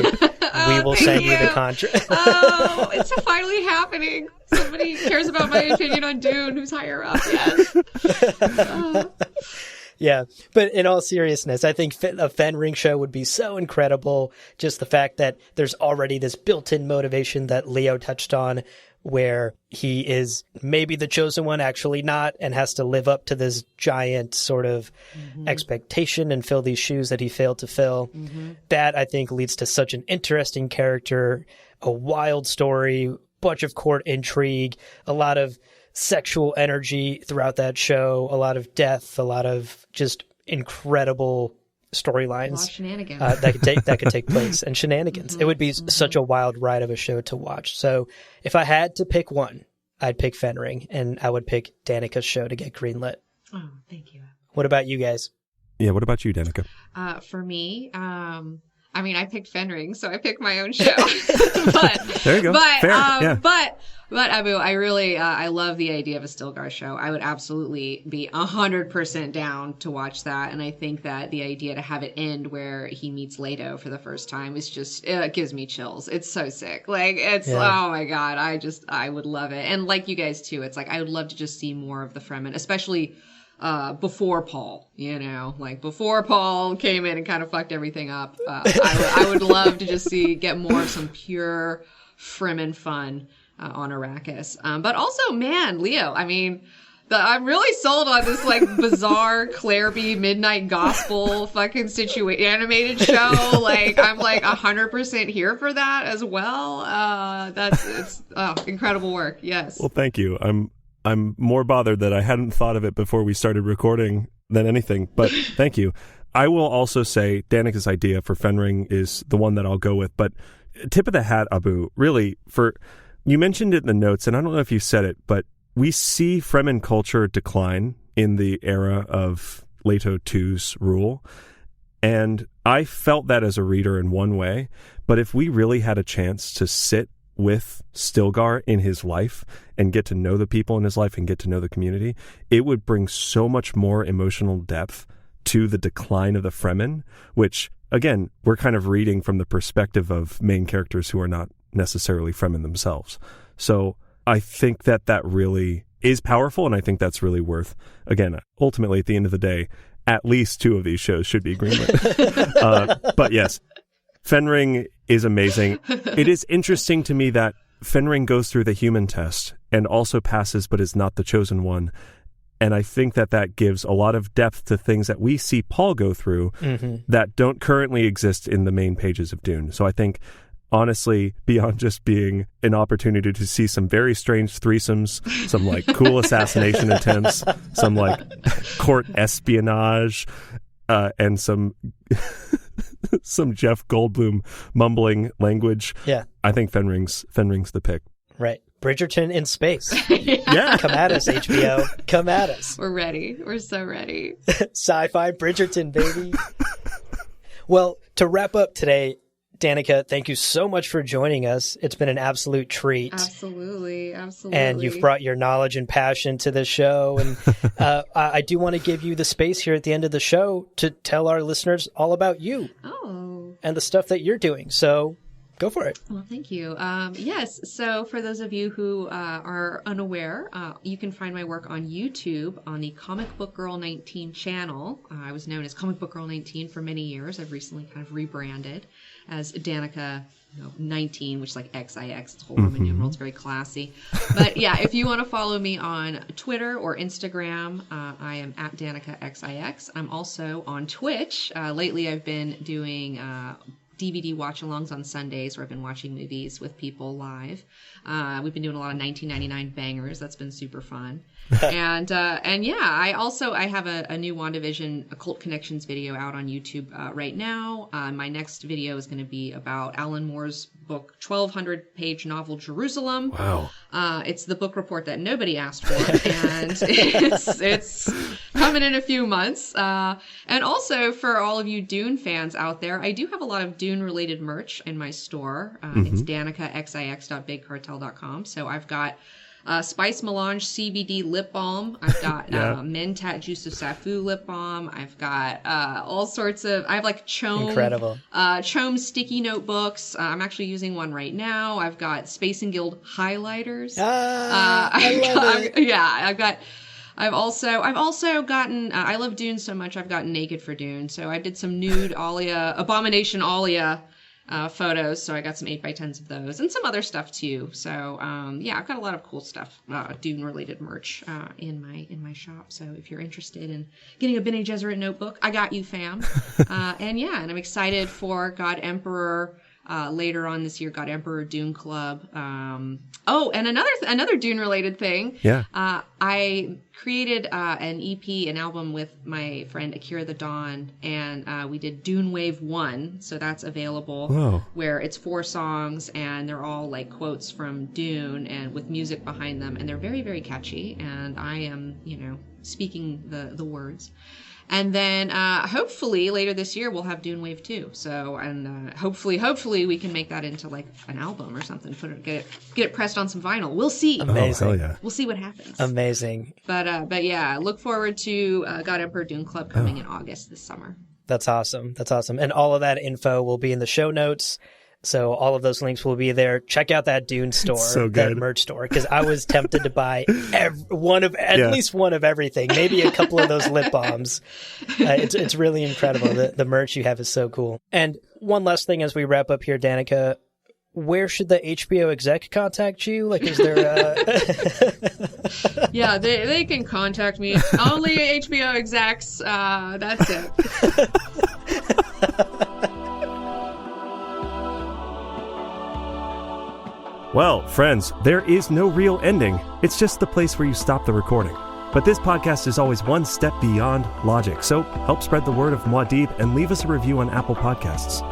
We will send you the contract. Oh, it's finally happening. Somebody cares about my opinion on Dune who's higher up. Yes. Yeah, but in all seriousness, I think a Fenring show would be so incredible. Just the fact that there's already this built-in motivation that Leo touched on, where he is maybe the chosen one, actually not, and has to live up to this giant sort of expectation and fill these shoes that he failed to fill. That, I think, leads to such an interesting character, a wild story, bunch of court intrigue, a lot of sexual energy throughout that show, a lot of death, a lot of just incredible storylines shenanigans that could take place, and shenanigans. It would be such a wild ride of a show to watch. So if I had to pick one, I'd pick Fenring, and I would pick Danika's show to get greenlit. Oh, thank you. What about you guys? Yeah, what about you, Danika? For me, I mean, I picked Fenring, so I picked my own show. But there you go. But Fair. Yeah. But Abu, I really I love the idea of a Stilgar show. I would absolutely be 100% down to watch that, and I think that the idea to have it end where he meets Leto for the first time is just, it gives me chills. It's so sick. Like, it's oh my god, I would love it. And like you guys too, it's like I would love to just see more of the Fremen, especially before Paul, like before Paul came in and kind of fucked everything up. I would love to just get more of some pure Fremen fun on Arrakis. But also, man, Leo, I mean, I'm really sold on this like bizarre Clairby Midnight Gospel fucking animated show. Like, I'm like 100% here for that as well. It's incredible work. Yes. Well, thank you. I'm more bothered that I hadn't thought of it before we started recording than anything, but thank you. I will also say Danika's idea for Fenring is the one that I'll go with, but tip of the hat, Abu, really, you mentioned it in the notes, and I don't know if you said it, but we see Fremen culture decline in the era of Leto II's rule, and I felt that as a reader in one way, but if we really had a chance to sit with Stilgar in his life and get to know the people in his life and get to know the community, it would bring so much more emotional depth to the decline of the Fremen, which, again, we're kind of reading from the perspective of main characters who are not necessarily Fremen themselves. So I think that really is powerful, and I think that's really worth, again, ultimately, at the end of the day, at least 2 of these shows should be greenlit. But yes, Fenring is amazing. It is interesting to me that Fenring goes through the human test and also passes but is not the chosen one. And I think that gives a lot of depth to things that we see Paul go through that don't currently exist in the main pages of Dune. So I think, honestly, beyond just being an opportunity to see some very strange threesomes, some like cool assassination attempts, some like court espionage, and some Jeff Goldblum mumbling language. Yeah. I think Fenring's the pick. Right. Bridgerton in space. Yeah. Come at us, HBO. Come at us. We're ready. We're so ready. Sci-fi Bridgerton, baby. Well, to wrap up today, Danika, thank you so much for joining us. It's been an absolute treat. Absolutely. And you've brought your knowledge and passion to the show. And I do want to give you the space here at the end of the show to tell our listeners all about you. And the stuff that you're doing. So go for it. Well, thank you. Yes. So for those of you who are unaware, you can find my work on YouTube on the Comic Book Girl 19 channel. I was known as Comic Book Girl 19 for many years. I've recently kind of rebranded as Danika 19, which is like XIX. It's a whole Roman numeral. It's very classy. But yeah, if you want to follow me on Twitter or Instagram, I am at DanikaXIX. I'm also on Twitch. Lately, I've been doing DVD watch-alongs on Sundays where I've been watching movies with people live. We've been doing a lot of 1999 bangers. That's been super fun. And yeah, I have a new WandaVision Occult Connections video out on YouTube right now. My next video is going to be about Alan Moore's book, 1,200-page novel Jerusalem. Wow. It's the book report that nobody asked for, and it's coming in a few months. And also for all of you Dune fans out there, I do have a lot of Dune-related merch in my store. It's DanikaXIX.BigCartel.com. So I've got Spice Melange CBD lip balm. I've got Mentat Juice of Safu lip balm. I've got all sorts of. I have like Chome sticky notebooks. I'm actually using one right now. I've got Space and Guild highlighters. I love it. I've got I've also gotten, I love Dune so much, I've gotten naked for Dune. So I did some nude Abomination Alia photos. So I got some 8x10s of those and some other stuff too. So, yeah, I've got a lot of cool stuff, Dune related merch, in my shop. So if you're interested in getting a Bene Gesserit notebook, I got you, fam. And I'm excited for God Emperor. Later on this year, God Emperor Dune Club. And another Dune related thing. Yeah. I created an EP, an album with my friend Akira the Dawn, and we did Dune Wave 1, so that's available. Whoa. Where it's 4 songs and they're all like quotes from Dune and with music behind them, and they're very, very catchy, and I am, speaking the words. And then hopefully later this year we'll have Dune Wave 2. So, and hopefully we can make that into like an album or something. Get it pressed on some vinyl. We'll see. Amazing. Oh, hell yeah. We'll see what happens. Amazing. But yeah, look forward to God Emperor Dune Club coming in August this summer. That's awesome. And all of that info will be in the show notes. So all of those links will be there. Check out that Dune store, that merch store, because I was tempted to buy at least one of everything, maybe a couple of those lip balms. It's really incredible. The merch you have is so cool. And one last thing as we wrap up here, Danika, where should the HBO exec contact you? Like, is there Yeah, they can contact me. Only HBO execs. That's it. Well, friends, there is no real ending. It's just the place where you stop the recording. But this podcast is always one step beyond logic, so help spread the word of Muad'Dib and leave us a review on Apple Podcasts.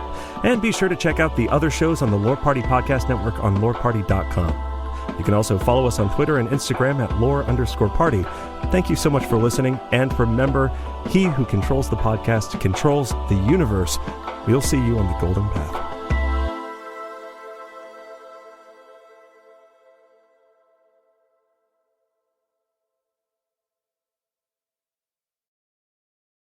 And be sure to check out the other shows on the Lore Party Podcast Network on loreparty.com. You can also follow us on Twitter and Instagram at lore_party. Thank you so much for listening, and remember, he who controls the podcast controls the universe. We'll see you on the golden path.